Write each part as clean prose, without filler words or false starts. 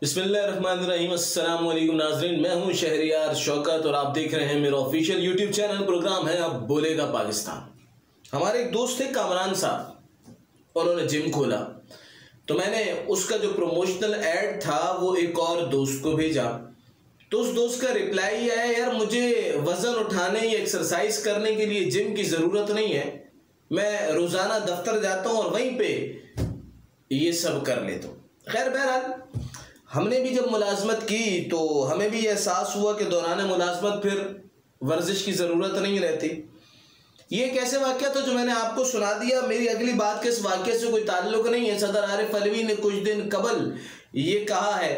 बिस्मिल्लाहिर्रहमानिर्रहीम। अस्सलाम वालेकुम नाज़रीन, मैं हूं शहरियार शौकत और आप देख रहे हैं मेरा ऑफिशियल यूट्यूब चैनल। प्रोग्राम है अब बोलेगा पाकिस्तान। हमारे एक दोस्त थे कामरान साहब, उन्होंने जिम खोला तो मैंने उसका जो प्रमोशनल ऐड था वो एक और दोस्त को भेजा। तो उस दोस्त का रिप्लाई आया, यार मुझे वज़न उठाने या एक्सरसाइज करने के लिए जिम की ज़रूरत नहीं है, मैं रोज़ाना दफ्तर जाता हूँ और वहीं पे ये सब कर लेता हूँ। खैर बहरहाल, हमने भी जब मुलाजमत की तो हमें भी एहसास हुआ कि दौरान मुलाजमत फिर वर्जिश की ज़रूरत नहीं रहती। ये एक ऐसे वाक़या था जो मैंने आपको सुना दिया। मेरी अगली बात के इस वाक़े से कोई ताल्लुक़ नहीं है। सदर आरिफ अलवी ने कुछ दिन कबल ये कहा है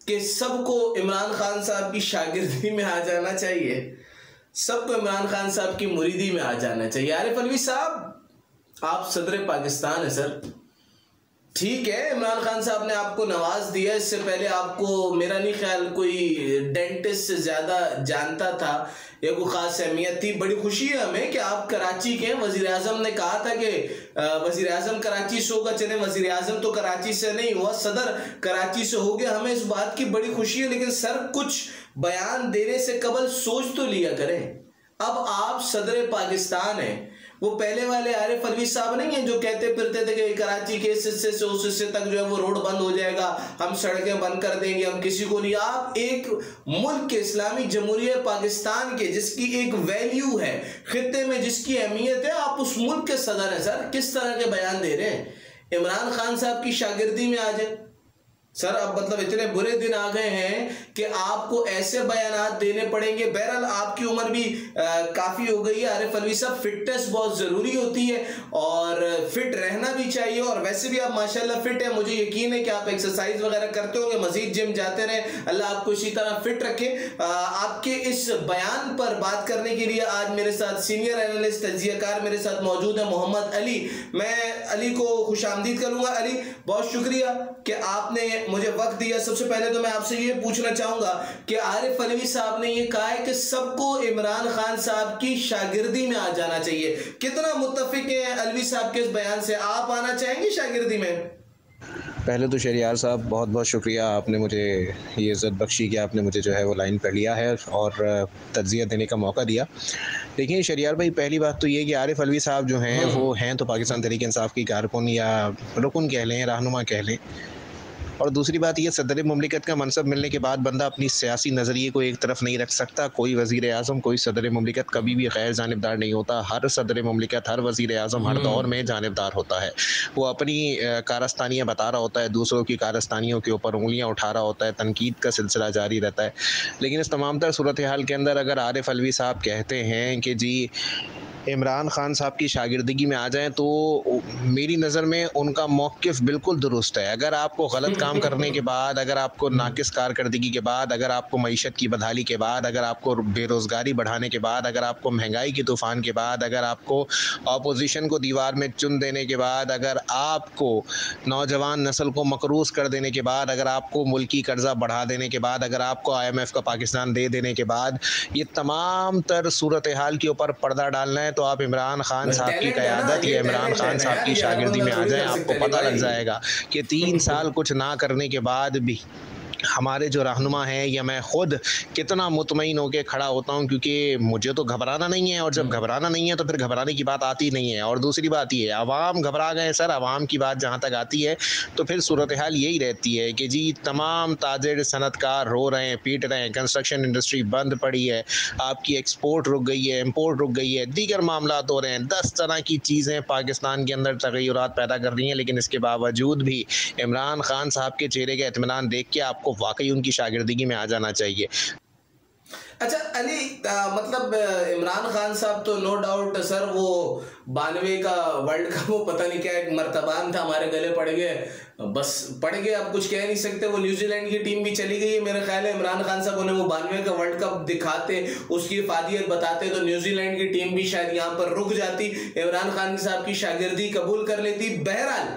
कि सबको इमरान खान साहब की शागिर्दी में आ जाना चाहिए, सबको इमरान खान साहब की मुरीदी में आ जाना चाहिए। आरिफ अलवी साहब, आप सदर पाकिस्तान है सर, ठीक है, इमरान खान साहब ने आपको नवाज दिया। इससे पहले आपको मेरा नहीं ख्याल कोई डेंटिस्ट से ज़्यादा जानता था या कोई ख़ास अहमियत थी। बड़ी खुशी है हमें कि आप कराची के हैं। वज़ीर आज़म ने कहा था कि वज़ीर आज़म कराची से होगा, चले वज़ीर आज़म तो कराची से नहीं हुआ, सदर कराची से हो गया। हमें इस बात की बड़ी खुशी है, लेकिन सर कुछ बयान देने से कबल सोच तो लिया करें। अब आप सदर पाकिस्तान हैं, वो पहले वाले आरिफ अलवी साहब नहीं है जो कहते फिरते थे कि कराची के इस हिस्से से उस हिस्से तक जो है वो रोड बंद हो जाएगा, हम सड़कें बंद कर देंगे, हम किसी को नहीं। आप एक मुल्क के इस्लामी जमहूरिया पाकिस्तान के जिसकी एक वैल्यू है, खित्ते में जिसकी अहमियत है, आप उस मुल्क के सदर हैं सर, किस तरह के बयान दे रहे हैं? इमरान खान साहब की शागिर्दी में आ जाए सर। अब मतलब इतने बुरे दिन आ गए हैं कि आपको ऐसे बयानात देने पड़ेंगे। बहरहाल आपकी उम्र भी काफ़ी हो गई है आरिफ अलवी साहब, फिटनेस बहुत ज़रूरी होती है और फिट रहना भी चाहिए। और वैसे भी आप माशाल्लाह फिट है, मुझे यकीन है कि आप एक्सरसाइज वगैरह करते होंगे, मजीद जिम जाते रहें, अल्लाह आपको इसी तरह फिट रखे। आपके इस बयान पर बात करने के लिए आज मेरे साथ सीनियर एनालिस्ट तजियाकार मेरे साथ मौजूद है मोहम्मद अली। मैं अली को खुशामदीद करूँगा। अली, बहुत शुक्रिया कि आपने मुझे वक्त दिया। सबसे पहले तो मैं आपसे ये पूछना चाहूंगा कि आरिफ अलवी साहब ने ये कहा है कि सबको इमरान खान साहब की शागिर्दी में आ जाना चाहिए, कितना मुत्तफिक है अलवी साहब के इस बयान से? आप आना चाहेंगे शागिर्दी में? पहले तो शहरियार साहब बहुत बहुत शुक्रिया, आपने मुझे ये इज़्ज़त बख्शी कि आपने मुझे जो है वो लाइन पर लिया है और तज़किया देने का मौका दिया। देखिए शहरियार भाई, पहली बात तो ये कि आरिफ अलवी साहब जो हैं वो हैं तो पाकिस्तान तहरीक इंसाफ की कारकुन या रुकन कह लें, रहनुमा कह लें। और दूसरी बात ये, सदर मुमलिकत का मनसब मिलने के बाद बंदा अपनी सियासी नज़रिए को एक तरफ नहीं रख सकता। कोई वज़ीर आज़म, कोई सदर मुमलिकत कभी भी गैर जानिबदार नहीं होता। हर सदर मुमलिकत, हर वज़ीर आज़म हर दौर में जानिबदार होता है। वो अपनी कारस्तानियाँ बता रहा होता है, दूसरों की कारस्तानियों के ऊपर उंगलियाँ उठा रहा होता है, तनकीद का सिलसिला जारी रहता है। लेकिन इस तमाम तर सूरत हाल के अंदर अगर आरिफ अलवी साहब कहते हैं कि जी इमरान खान साहब की शागिर्दगी में आ जाएं, तो मेरी नज़र में उनका मौक़िफ़ बिल्कुल दुरुस्त है। अगर आपको गलत काम करने के बाद, अगर आपको नाकिस कारकर्दगी के बाद, अगर आपको मईशत की बदहाली के बाद, अगर आपको बेरोज़गारी बढ़ाने के बाद, अगर आपको महंगाई के तूफ़ान के बाद, अगर आपको अपोजिशन को दीवार में चुन देने के बाद, अगर आपको नौजवान नस्ल को मकरूज़ कर देने के बाद, अगर आपको मुल्की कर्जा बढ़ा देने के बाद, अगर आपको IMF का पाकिस्तान दे देने के बाद, ये तमाम तर सूरत हाल के ऊपर पर्दा डालना है, तो आप इमरान खान साहब की क़यादत या इमरान खान साहब की शागिर्दी में आ जाएं। आपको पता लग जाएगा कि 3 साल कुछ ना करने के बाद भी हमारे जो रहनुमा हैं या मैं ख़ुद कितना मुतमईन होकर खड़ा होता हूँ, क्योंकि मुझे तो घबराना नहीं है, और जब घबराना नहीं है तो फिर घबराने की बात आती नहीं है। और दूसरी बात ये, अवाम घबरा गए सर। अवाम की बात जहाँ तक आती है तो फिर सूरत हाल यही रहती है कि जी तमाम ताजिर सनतकार रो रहे हैं, पीट रहे हैं, कंस्ट्रक्शन इंडस्ट्री बंद पड़ी है, आपकी एक्सपोर्ट रुक गई है, इम्पोर्ट रुक गई है, दीगर मामला हो रहे हैं, 10 तरह की चीज़ें पाकिस्तान के अंदर तग़य्युरात पैदा कर रही हैं। लेकिन इसके बावजूद भी इमरान खान साहब के चेहरे का इत्मीनान देख के आपको वाकई उनकी शागिर्दगी में आ जाना चाहिए। अच्छा अली, मतलब इमरान खान साहब तो नो डाउट सर वो 92 का वर्ल्ड कप, वो पता नहीं क्या एक मर्तबान था, हमारे गले पड़ गए, बस पड़ गए, आप कुछ कह नहीं सकते। वो न्यूजीलैंड की टीम भी चली गई है। मेरा ख्याल है इमरान खान साहब उन्हें वो 92 का वर्ल्ड कप दिखाते, उसकी इफादियत बताते, तो न्यूजीलैंड की टीम भी शायद यहाँ पर रुक जाती, इमरान खान साहब की शागिर्दी कबूल कर लेती। बहरहाल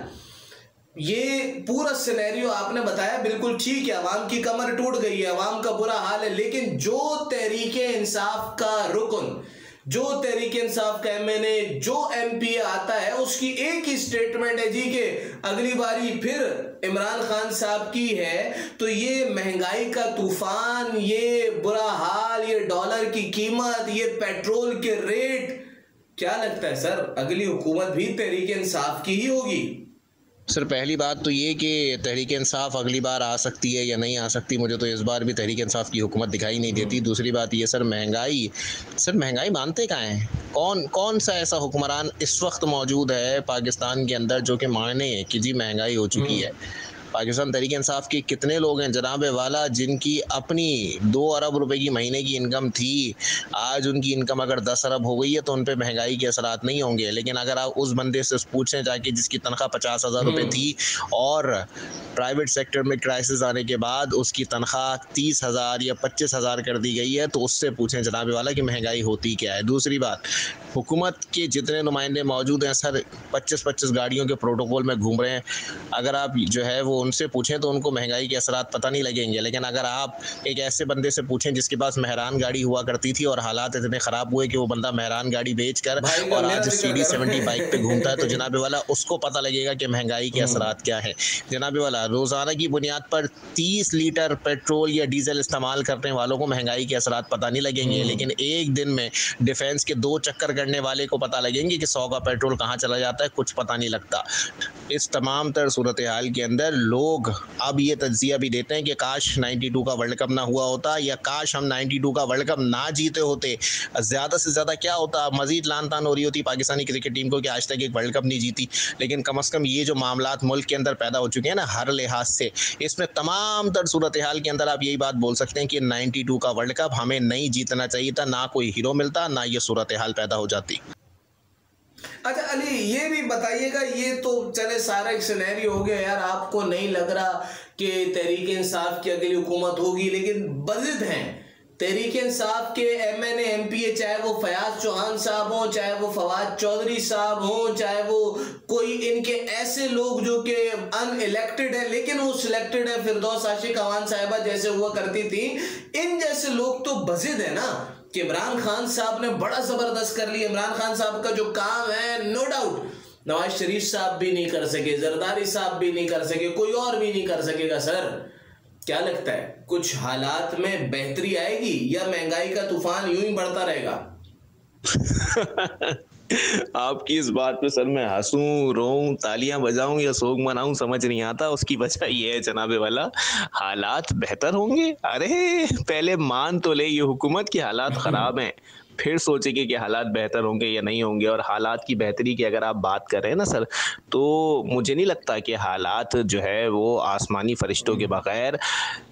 ये पूरा सिनेरियो आपने बताया बिल्कुल ठीक है, अवाम की कमर टूट गई है, अवाम का बुरा हाल है, लेकिन जो तहरीक इंसाफ का रुकन, जो तहरीक इंसाफ का एमएनए, जो एमपीए आता है, उसकी एक ही स्टेटमेंट है जी कि अगली बारी फिर इमरान खान साहब की है तो ये महंगाई का तूफान, ये बुरा हाल, ये डॉलर की कीमत, ये पेट्रोल के रेट। क्या लगता है सर, अगली हुकूमत भी तहरीक इंसाफ की ही होगी? सर पहली बात तो ये कि तहरीक इंसाफ अगली बार आ सकती है या नहीं आ सकती, मुझे तो इस बार भी तहरीक इंसाफ की हुकूमत दिखाई नहीं देती। दूसरी बात ये सर महंगाई मानते कहाँ हैं? कौन सा ऐसा हुक्मरान इस वक्त मौजूद है पाकिस्तान के अंदर जो कि माने कि जी महंगाई हो चुकी है? पाकिस्तान तहरीक इंसाफ के कितने लोग हैं जनाब वाला जिनकी अपनी 2 अरब रुपए की महीने की इनकम थी, आज उनकी इनकम अगर 10 अरब हो गई है तो उन पे महंगाई के असरात नहीं होंगे। लेकिन अगर आप उस बंदे से पूछें जाके जिसकी तनख्वाह 50,000 रुपये थी और प्राइवेट सेक्टर में क्राइसिस आने के बाद उसकी तनख्वाह 30,000 या 25,000 कर दी गई है, तो उससे पूछें जनाब वाला कि महंगाई होती क्या है। दूसरी बात, हुकूमत के जितने नुमाइंदे मौजूद हैं सर 25-25 गाड़ियों के प्रोटोकॉल में घूम रहे हैं। अगर आप जो है वो उनसे पूछें तो उनको महंगाई के असरात पता नहीं लगेंगे। लेकिन अगर आप एक ऐसे बंदे से पूछें जिसके पास मेहरान गाड़ी हुआ करती थी और हालात इतने ख़राब हुए कि वो बंदा मेहरान गाड़ी बेच कर और आज CD70 बाइक पे घूमता है, तो जनाब वाला उसको पता लगेगा कि महंगाई के असरात क्या है। जनाब वाला रोज़ाना की बुनियाद पर 30 लीटर पेट्रोल या डीजल इस्तेमाल करने वालों को महंगाई के असरात पता नहीं लगेंगे, लेकिन एक दिन में डिफेंस के 2 चक्कर करने वाले को पता लगेंगे कि 100 का पेट्रोल कहाँ चला जाता है, कुछ पता नहीं लगता। इस तमाम तर सूरत हाल के अंदर लोग अब ये तज्जिया भी देते हैं कि काश 92 का वर्ल्ड कप ना हुआ होता, या काश हम 92 का वर्ल्ड कप ना जीते होते। ज़्यादा से ज़्यादा क्या होता, मज़ीद लान तान हो रही होती पाकिस्तानी क्रिकेट टीम को कि आज तक एक वर्ल्ड कप नहीं जीती। लेकिन कम अज़ कम ये जो मामलात मुल्क के अंदर पैदा हो चुके हैं ना हर लिहाज से, इसमें तमाम तर सूरत हाल के अंदर आप यही बात बोल सकते हैं कि 92 का वर्ल्ड कप हमें नहीं जीतना चाहिए था, ना कोई हीरो मिलता, ना ये सूरत हाल पैदा हो जाती। अच्छा अली, ये भी बताइएगा, ये तो चले सारा एक सिनेरियो हो गया यार, आपको नहीं लग रहा कि तहरीक इंसाफ की अगली हुकूमत होगी, लेकिन बज़िद हैं तहरीक इंसाफ के एमएनए एमपीए, चाहे वो फयाज चौहान साहब हों, चाहे वो फवाद चौधरी साहब हों, चाहे वो कोई इनके ऐसे लोग जो कि अनइलेक्टेड है लेकिन वो सिलेक्टेड है, फिरदौस आशिक अवान साहिबा जैसे हुआ करती थी, इन जैसे लोग तो बज़िद है ना कि इमरान खान साहब ने बड़ा जबरदस्त कर लिया। इमरान खान साहब का जो काम है नो डाउट नवाज शरीफ साहब भी नहीं कर सके, जरदारी साहब भी नहीं कर सके, कोई और भी नहीं कर सकेगा। सर क्या लगता है कुछ हालात में बेहतरी आएगी या महंगाई का तूफान यूं ही बढ़ता रहेगा? आपकी इस बात पे सर मैं हंसूं, रोऊं, तालियां बजाऊं या शोक मनाऊं समझ नहीं आता। उसकी वजह ये है जनाबे वाला, हालात बेहतर होंगे। अरे पहले मान तो ले ये हुकूमत की हालात खराब हैं, फिर सोचेंगे कि हालात बेहतर होंगे या नहीं होंगे। और हालात की बेहतरी की अगर आप बात कर रहे हैं ना सर, तो मुझे नहीं लगता कि हालात जो है वो आसमानी फरिश्तों के बगैर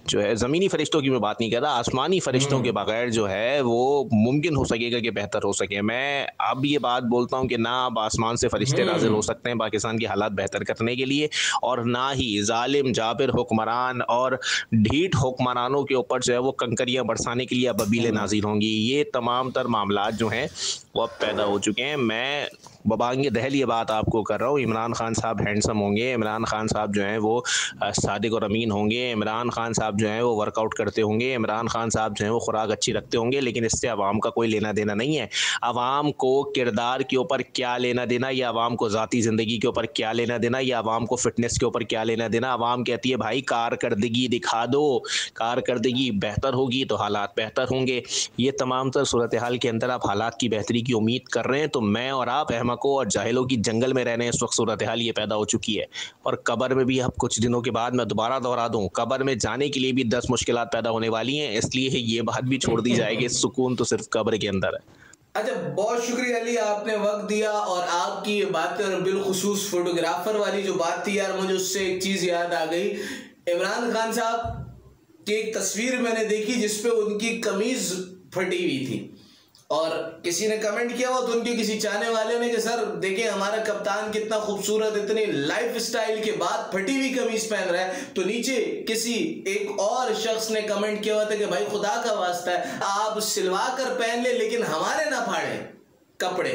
जो है, ज़मीनी फरिश्तों की मैं बात नहीं कर रहा, आसमानी फरिश्तों के बगैर जो है वो मुमकिन हो सकेगा कि बेहतर हो सके। मैं अब ये बात बोलता हूँ कि ना अब आसमान से फरिश्ते नाजिल हो सकते हैं पाकिस्तान की हालात बेहतर करने के लिए, और ना ही जालिम जाबिर हुक्मरान और ढीठ हुक्मरानों के ऊपर जो है वो कंकरियाँ बरसाने के लिए अब बबीलें नाजिल होंगी। ये तमाम तर मामलात जो हैं वो अब पैदा हो चुके हैं। मैं बबांगे दहल ये बात आपको कर रहा हूँ, इमरान खान साहब हैंडसम होंगे, इमरान खान साहब जो हैं वो सादिक और अमीन होंगे, इमरान खान साहब जो हैं वो वर्कआउट करते होंगे, इमरान खान साहब जो हैं वो खुराक अच्छी रखते होंगे, लेकिन इससे आवाम का कोई लेना देना नहीं है। आवाम को किरदार के ऊपर क्या लेना देना, या आवाम को ज़ाती ज़िंदगी के ऊपर क्या लेना देना, या आवाम को फ़िटनेस के ऊपर क्या लेना देना। आवाम कहती है भाई कारकर्दगी दिखा दो, कारकर्दगी बेहतर होगी तो हालात बेहतर होंगे। ये तमाम तर सूरत हाल के अंदर आप हालात की बेहतरी की उम्मीद कर रहे हैं, तो मैं और आप अहमकों और जाहिलों की जंगल में रहने इस वक्त सूरत हाल ये पैदा हो चुकी है। और कब्र में भी अब कुछ दिनों के बाद, मैं दोबारा दोहरा दूं, कब्र में जाने के लिए भी 10 मुश्किलात पैदा होने वाली हैं, इसलिए ये बात भी छोड़ दी जाएगी, सुकून तो सिर्फ कब्र के अंदर है। अच्छा बहुत शुक्रिया अली, आपने वक्त दिया और आपकी ये बातें, बिलखुसूस फोटोग्राफर वाली जो बात थी यार, मुझे उससे एक चीज़ याद आ गई। इमरान खान साहब की एक तस्वीर मैंने देखी जिसपे उनकी कमीज फटी हुई थी और किसी ने कमेंट किया हुआ तो उनके किसी चाहने वाले ने कि सर देखिए हमारा कप्तान कितना खूबसूरत, इतनी लाइफ स्टाइल के बाद फटी हुई कमीज पहन रहा है। तो नीचे किसी एक और शख्स ने कमेंट किया हुआ था कि भाई खुदा का वास्ता है आप सिलवा कर पहन ले लेकिन हमारे ना फाड़े कपड़े।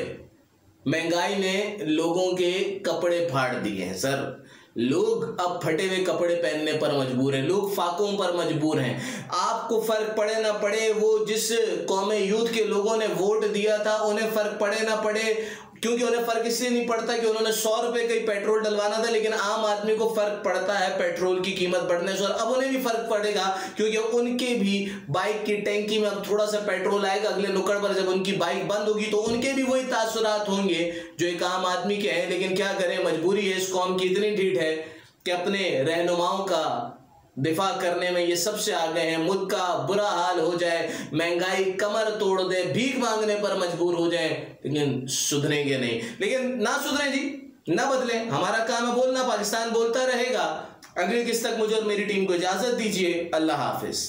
महंगाई ने लोगों के कपड़े फाड़ दिए हैं सर, लोग अब फटे हुए कपड़े पहनने पर मजबूर हैं, लोग फाकों पर मजबूर हैं। आपको फर्क पड़े ना पड़े, वो जिस कौमे यूथ के लोगों ने वोट दिया था उन्हें फर्क पड़े ना पड़े, क्योंकि उन्हें फर्क इसलिए नहीं पड़ता कि उन्होंने 100 रुपए का ही पेट्रोल डलवाना था, लेकिन आम आदमी को फर्क पड़ता है पेट्रोल की कीमत बढ़ने से। और अब उन्हें भी फर्क पड़ेगा, क्योंकि उनके भी बाइक की टैंकी में अब थोड़ा सा पेट्रोल आएगा। अगले नुक्कड़ पर जब उनकी बाइक बंद होगी तो उनके भी वही तासुरात होंगे जो एक आम आदमी के हैं। लेकिन क्या करें, मजबूरी है, इस कौम की इतनी ढीठ है कि अपने रहनुमाओं का दिफा करने में ये सबसे आगे हैं। मुल्क का बुरा हाल हो जाए, महंगाई कमर तोड़ दे, भीख मांगने पर मजबूर हो जाए, लेकिन सुधरेंगे नहीं। लेकिन ना सुधरें जी, ना बदले, हमारा काम है बोलना, पाकिस्तान बोलता रहेगा। अगली किस्त तक मुझे और मेरी टीम को इजाजत दीजिए। अल्लाह हाफिज।